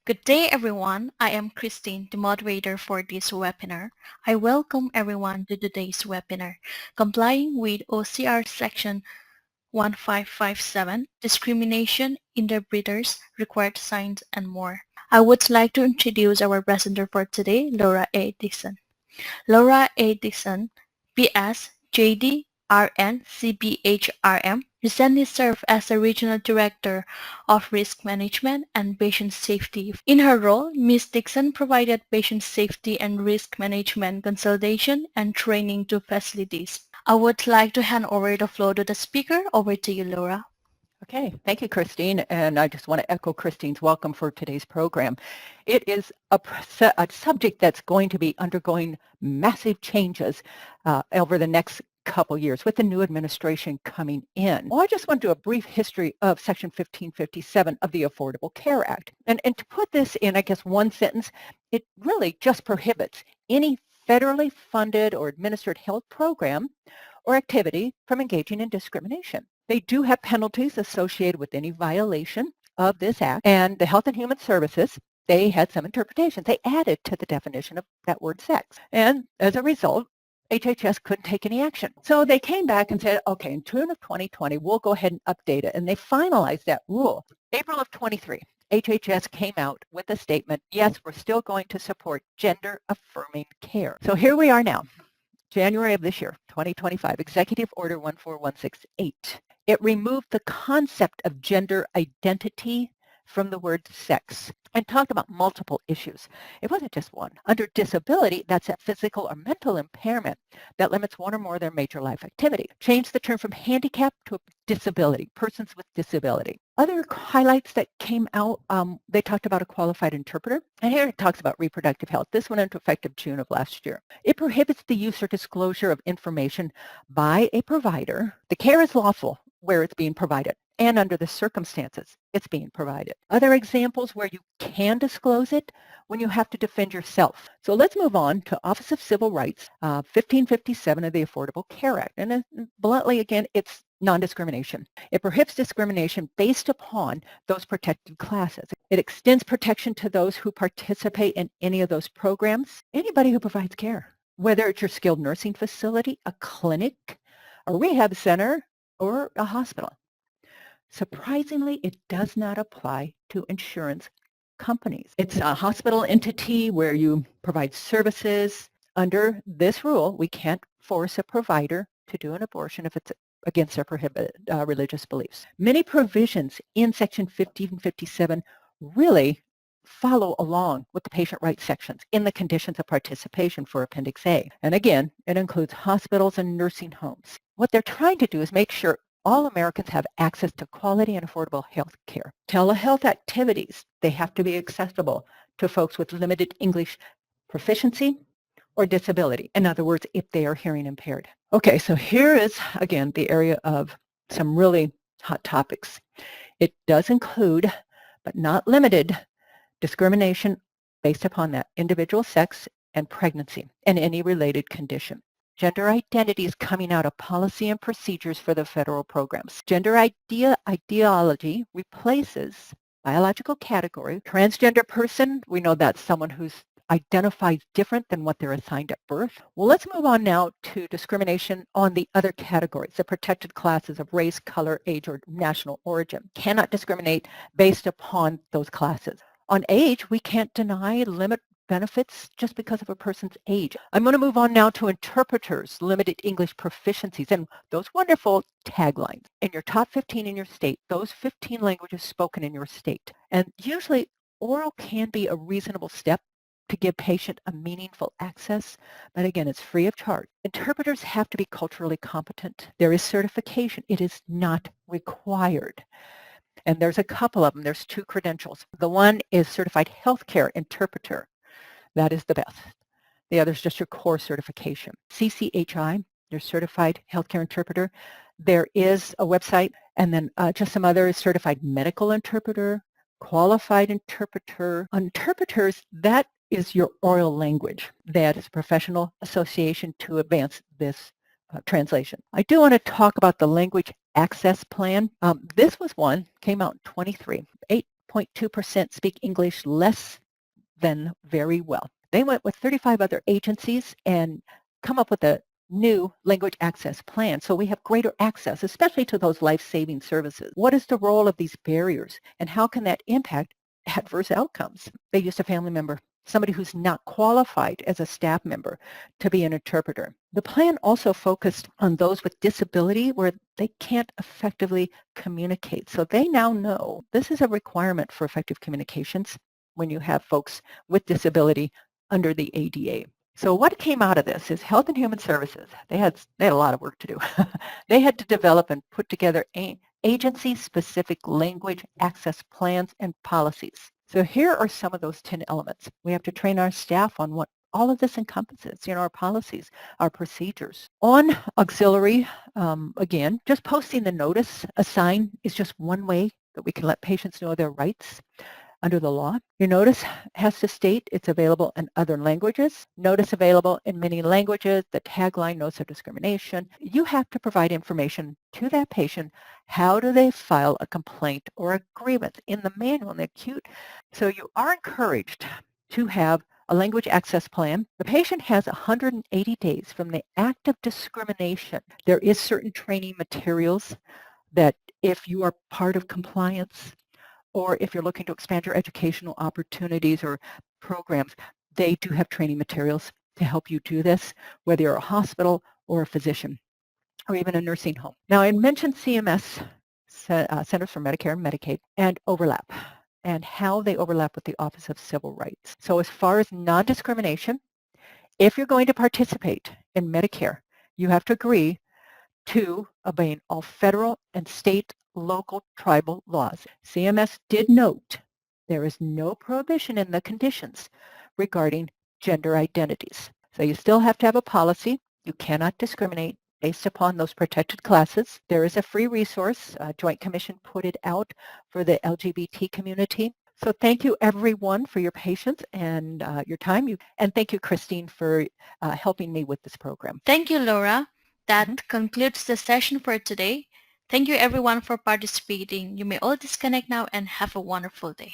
Good day, everyone. I am Christine, the moderator for this webinar. I welcome everyone to today's webinar, Complying with OCR Section 1557, Discrimination, Interpreters, Required Signs, and more. I would like to introduce our presenter for today, Laura A. Dixon. Laura A. Dixon, B.S., J.D., RN, CBHRM, recently served as the Regional Director of Risk Management and Patient Safety. In her role, Ms. Dixon provided patient safety and risk management consultation and training to facilities. I would like to hand over the floor to the speaker. Over to you, Laura. Okay, thank you, Christine, and I just want to echo Christine's welcome for today's program. It is a subject that's going to be undergoing massive changes over the next couple years with the new administration coming in. Well, I just want to do a brief history of Section 1557 of the Affordable Care Act. And to put this in, I guess, one sentence, it really just prohibits any federally funded or administered health program or activity from engaging in discrimination. They do have penalties associated with any violation of this act, and the Health and Human Services, they had some interpretations. They added to the definition of that word sex, and as a result, HHS couldn't take any action. So they came back and said, okay, in June of 2020, we'll go ahead and update it, and they finalized that rule. April of 23, HHS came out with a statement, yes, we're still going to support gender-affirming care. So here we are now. January of this year, 2025, Executive Order 14168. It removed the concept of gender identity from the word sex and talked about multiple issues. It wasn't just one. Under disability, that's a physical or mental impairment that limits one or more of their major life activity. Changed the term from handicap to disability, persons with disability. Other highlights that came out, they talked about a qualified interpreter, and here it talks about reproductive health. This went into effect of June of last year. It prohibits the use or disclosure of information by a provider. The care is lawful where it's being provided and under the circumstances it's being provided. Other examples where you can disclose it when you have to defend yourself. So let's move on to Office of Civil Rights, 1557 of the Affordable Care Act. And bluntly, again, it's non-discrimination. It prohibits discrimination based upon those protected classes. It extends protection to those who participate in any of those programs, anybody who provides care, whether it's your skilled nursing facility, a clinic, a rehab center, or a hospital. Surprisingly, it does not apply to insurance companies. It's a hospital entity where you provide services. Under this rule, we can't force a provider to do an abortion if it's against their prohibited religious beliefs. Many provisions in Section 1557 really follow along with the patient rights sections in the conditions of participation for Appendix A. And again, it includes hospitals and nursing homes. What they're trying to do is make sure all Americans have access to quality and affordable health care. Telehealth activities, they have to be accessible to folks with limited English proficiency or disability. In other words, if they are hearing impaired. Okay, so here is, again, the area of some really hot topics. It does include, but not limited, discrimination based upon that individual sex and pregnancy and any related condition. Gender identity is coming out of policy and procedures for the federal programs. Gender ideology replaces biological category. Transgender person, we know that's someone who's identifies different than what they're assigned at birth. Well, let's move on now to discrimination on the other categories, the protected classes of race, color, age, or national origin. Cannot discriminate based upon those classes. On age, we can't deny, limit benefits just because of a person's age. I'm going to move on now to interpreters, limited English proficiencies, and those wonderful taglines. In your top 15 in your state, those 15 languages spoken in your state. And usually oral can be a reasonable step to give patient a meaningful access, but again, it's free of charge. Interpreters have to be culturally competent. There is certification. It is not required. And there's a couple of them. There's 2 credentials. The one is Certified Healthcare Interpreter. That is the best. The other is just your core certification. CCHI, your Certified Healthcare Interpreter. There is a website, and then just some others, Certified Medical Interpreter, Qualified Interpreter. Interpreters, that is your oral language. That is a professional association to advance this translation. I do want to talk about the Language Access Plan. This was one, came out in 23. 8.2% speak English less than very well. They went with 35 other agencies and come up with a new language access plan. So we have greater access, especially to those life-saving services. What is the role of these barriers and how can that impact adverse outcomes? They used a family member, somebody who's not qualified as a staff member to be an interpreter. The plan also focused on those with disability where they can't effectively communicate. So they now know this is a requirement for effective communications when you have folks with disability under the ADA. So what came out of this is Health and Human Services. They had a lot of work to do. They had to develop and put together agency-specific language access plans and policies. So here are some of those 10 elements. We have to train our staff on what all of this encompasses, our policies, our procedures. On auxiliary, again, just posting the notice, a sign is just one way that we can let patients know their rights under the law. Your notice has to state it's available in other languages. Notice available in many languages. The tagline, notice of discrimination. You have to provide information to that patient. How do they file a complaint or a grievance in the manual, in the acute? So you are encouraged to have a language access plan. The patient has 180 days from the act of discrimination. There is certain training materials that if you are part of compliance, or if you're looking to expand your educational opportunities or programs, they do have training materials to help you do this, whether you're a hospital or a physician or even a nursing home. Now, I mentioned CMS, Centers for Medicare and Medicaid, and overlap and how they overlap with the Office of Civil Rights. So as far as non-discrimination, if you're going to participate in Medicare, you have to agree to obeying all federal and state, local, tribal laws. CMS did note there is no prohibition in the conditions regarding gender identities. So you still have to have a policy. You cannot discriminate based upon those protected classes. There is a free resource. Joint Commission put it out for the LGBT community. So thank you everyone for your patience and your time. And thank you, Christine, for helping me with this program. Thank you, Laura. That concludes the session for today. Thank you everyone for participating. You may all disconnect now and have a wonderful day.